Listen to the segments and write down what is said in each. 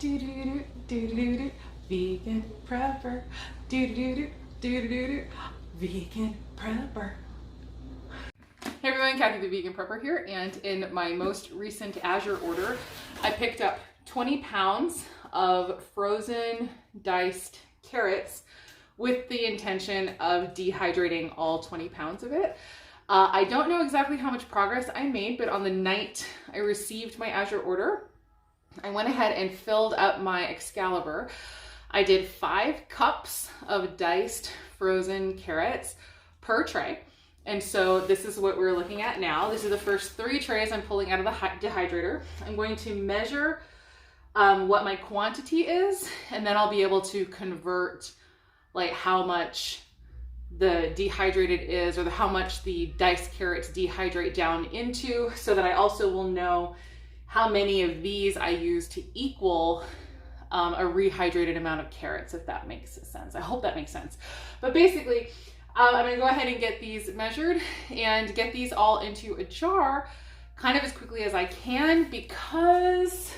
Do do do do do do. Vegan prepper. Do do do do do do do. Vegan prepper. Hey everyone, Kathy the Vegan Prepper here, and in my most recent Azure order, I picked up 20 pounds of frozen diced carrots with the intention of dehydrating all 20 pounds of it. I don't know exactly how much progress I made, but on the night I received my Azure order, I went ahead and filled up my Excalibur. I did 5 cups of diced frozen carrots per tray. And so this is what we're looking at now. This is the first 3 trays I'm pulling out of the dehydrator. I'm going to measure what my quantity is, and then I'll be able to convert like how much the dehydrated is, or how much the diced carrots dehydrate down into, so that I also will know how many of these I use to equal a rehydrated amount of carrots, if that makes sense. I hope that makes sense. But basically, I'm gonna go ahead and get these measured and get these all into a jar kind of as quickly as I can, because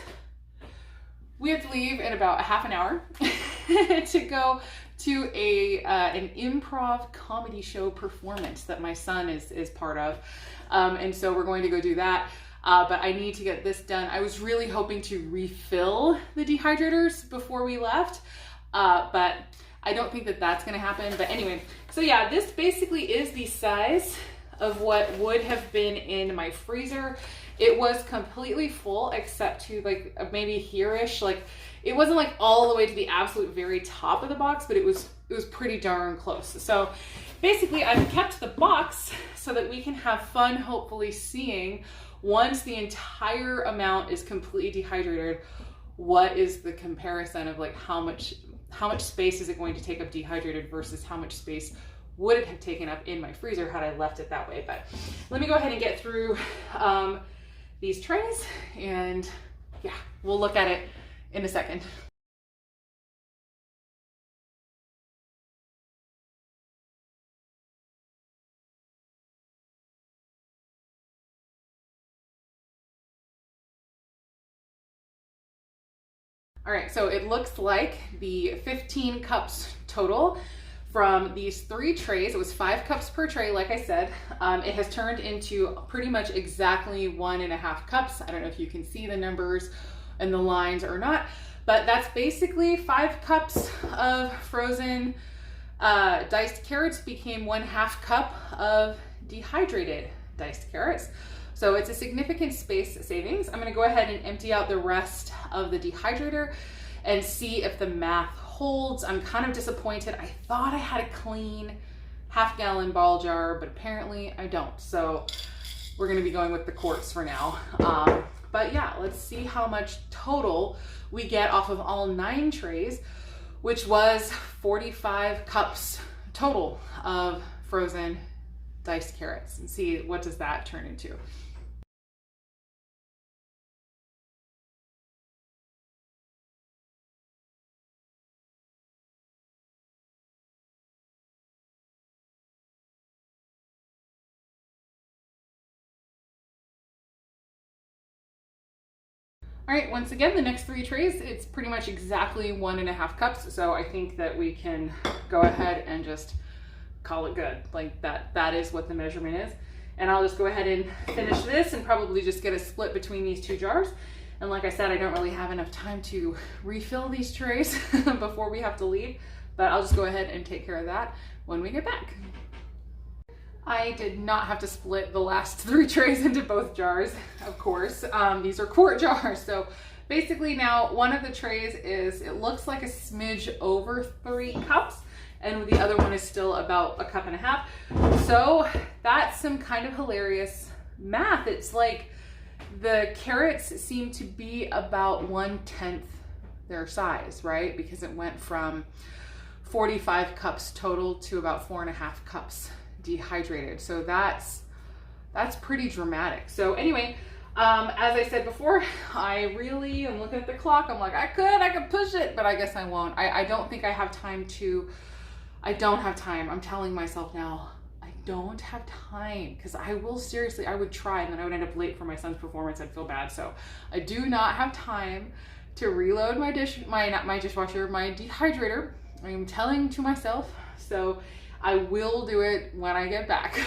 we have to leave in about a half an hour to go to an improv comedy show performance that my son is part of. And so we're going to go do that. But I need to get this done. I was really hoping to refill the dehydrators before we left, but I don't think that that's gonna happen. But anyway, so yeah, this basically is the size of what would have been in my freezer. It was completely full except to like maybe here-ish. Like it wasn't like all the way to the absolute very top of the box, but it was pretty darn close. So basically I've kept the box so that we can have fun, hopefully seeing, once the entire amount is completely dehydrated, what is the comparison of like how much space is it going to take up dehydrated versus how much space would it have taken up in my freezer had I left it that way. But let me go ahead and get through these trays, and yeah, we'll look at it in a second. All right, so it looks like the 15 cups total from these 3 trays, it was 5 cups per tray, like I said, it has turned into pretty much exactly 1.5 cups. I don't know if you can see the numbers and the lines or not, but that's basically 5 cups of frozen diced carrots became 1/2 cup of dehydrated diced carrots. So it's a significant space savings. I'm gonna go ahead and empty out the rest of the dehydrator and see if the math holds. I'm kind of disappointed. I thought I had a clean half-gallon ball jar, but apparently I don't. So we're gonna be going with the quarts for now. But yeah, let's see how much total we get off of all 9 trays, which was 45 cups total of frozen diced carrots, and see what does that turn into. All right, once again, the next 3 trays, it's pretty much exactly 1.5 cups. So I think that we can go ahead and just call it good. Like that is what the measurement is. And I'll just go ahead and finish this and probably just get a split between these 2 jars. And like I said, I don't really have enough time to refill these trays before we have to leave, but I'll just go ahead and take care of that when we get back. I did not have to split the last 3 trays into both jars, of course. These are quart jars. So basically now one of the trays it looks like a smidge over 3 cups, and the other one is still about 1.5 cups. So that's some kind of hilarious math. It's like the carrots seem to be about 1/10 their size, right? Because it went from 45 cups total to about 4.5 cups dehydrated. So that's pretty dramatic. So anyway, as I said before, I really am looking at the clock. I'm like, I could push it, but I guess I won't. I don't think I have time to, I don't have time. I'm telling myself now, I don't have time, because I will seriously, I would try and then I would end up late for my son's performance. I'd feel bad. So I do not have time to reload my dishwasher, my dehydrator. I am telling to myself, so I will do it when I get back.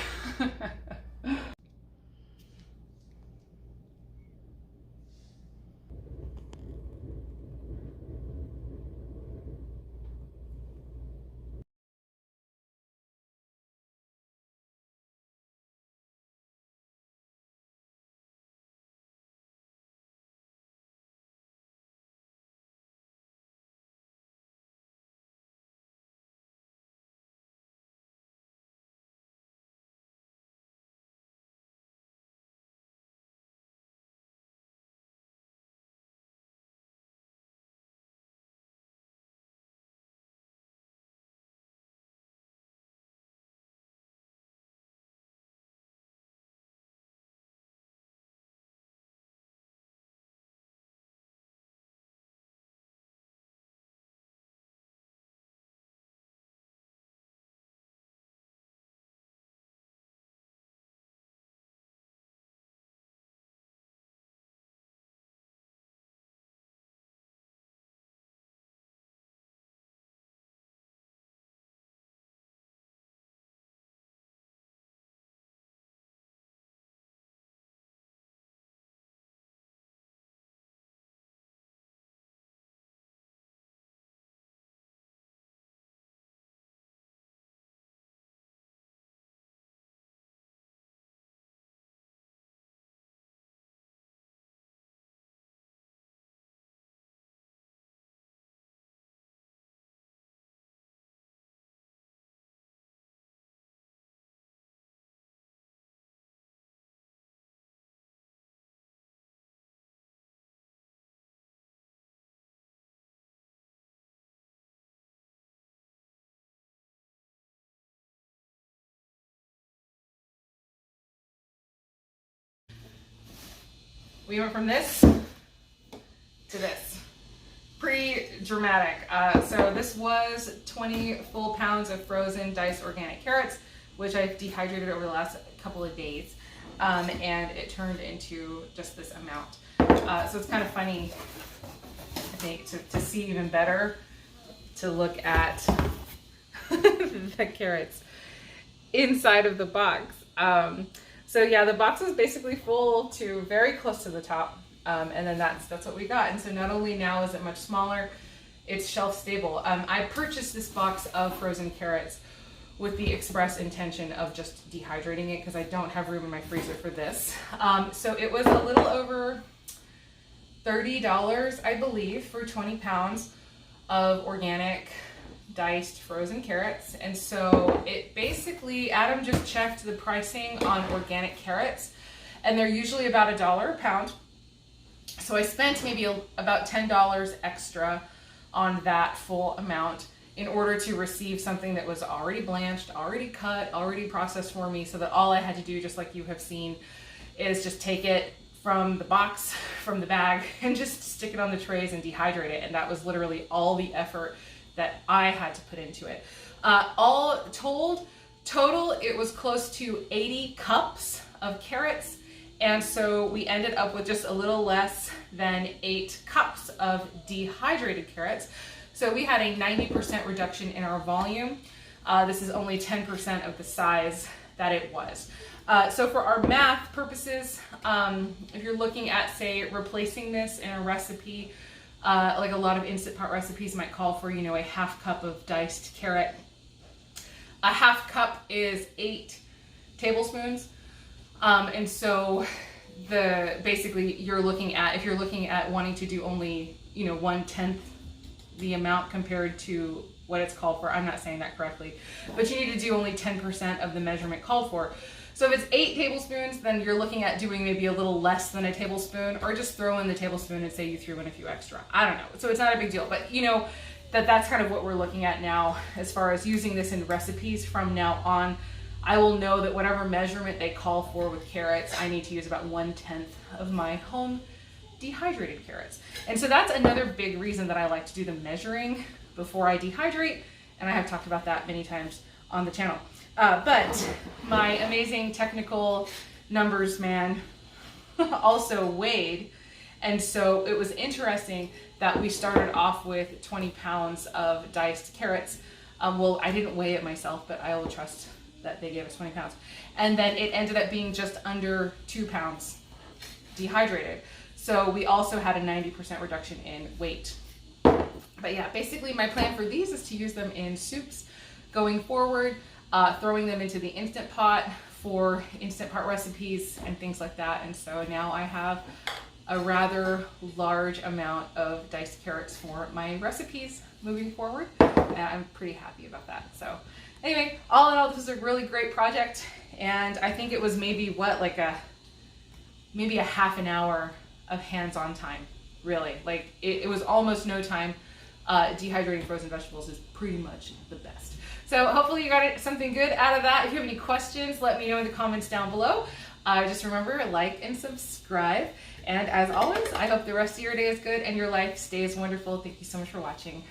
We went from this to this. Pretty dramatic. So this was 20 full pounds of frozen diced organic carrots, which I've dehydrated over the last couple of days. And it turned into just this amount. So it's kind of funny, I think, to see even better, to look at the carrots inside of the box. So yeah, the box is basically full to very close to the top, and then that's what we got. And so not only now is it much smaller, it's shelf stable. I purchased this box of frozen carrots with the express intention of just dehydrating it because I don't have room in my freezer for this. So it was a little over $30, I believe, for 20 pounds of organic diced frozen carrots. And so it basically, Adam just checked the pricing on organic carrots, and they're usually about $1 a pound. So I spent maybe about $10 extra on that full amount in order to receive something that was already blanched, already cut, already processed for me, so that all I had to do, just like you have seen, is just take it from the box, from the bag, and just stick it on the trays and dehydrate it. And that was literally all the effort that I had to put into it. All told, total, it was close to 80 cups of carrots. And so we ended up with just a little less than 8 cups of dehydrated carrots. So we had a 90% reduction in our volume. This is only 10% of the size that it was. So for our math purposes, if you're looking at, say, replacing this in a recipe, like a lot of Instant Pot recipes might call for, you know, a half cup of diced carrot. A half cup is 8 tablespoons. And so basically you're looking at, if you're looking at wanting to do only, you know, 1/10 the amount compared to what it's called for. I'm not saying that correctly, but you need to do only 10% of the measurement called for. So if it's 8 tablespoons, then you're looking at doing maybe a little less than a tablespoon, or just throw in the tablespoon and say you threw in a few extra. I don't know. So it's not a big deal, but you know that's kind of what we're looking at now as far as using this in recipes from now on. I will know that whatever measurement they call for with carrots, I need to use about 1/10 of my home dehydrated carrots. And so that's another big reason that I like to do the measuring before I dehydrate. And I have talked about that many times on the channel. But my amazing technical numbers man also weighed, And so it was interesting that we started off with 20 pounds of diced carrots. Well, I didn't weigh it myself, but I will trust that they gave us 20 pounds. And then it ended up being just under 2 pounds dehydrated. So we also had a 90% reduction in weight. But yeah, basically my plan for these is to use them in soups going forward, throwing them into the Instant Pot for Instant Pot recipes and things like that. And so now I have a rather large amount of diced carrots for my recipes moving forward, and I'm pretty happy about that. So anyway, all in all, this was a really great project, and I think it was maybe maybe a half an hour of hands-on time, really. Like it was almost no time. Dehydrating frozen vegetables is pretty much the best. So hopefully you got something good out of that. If you have any questions, let me know in the comments down below. Just remember, like and subscribe. And as always, I hope the rest of your day is good and your life stays wonderful. Thank you so much for watching.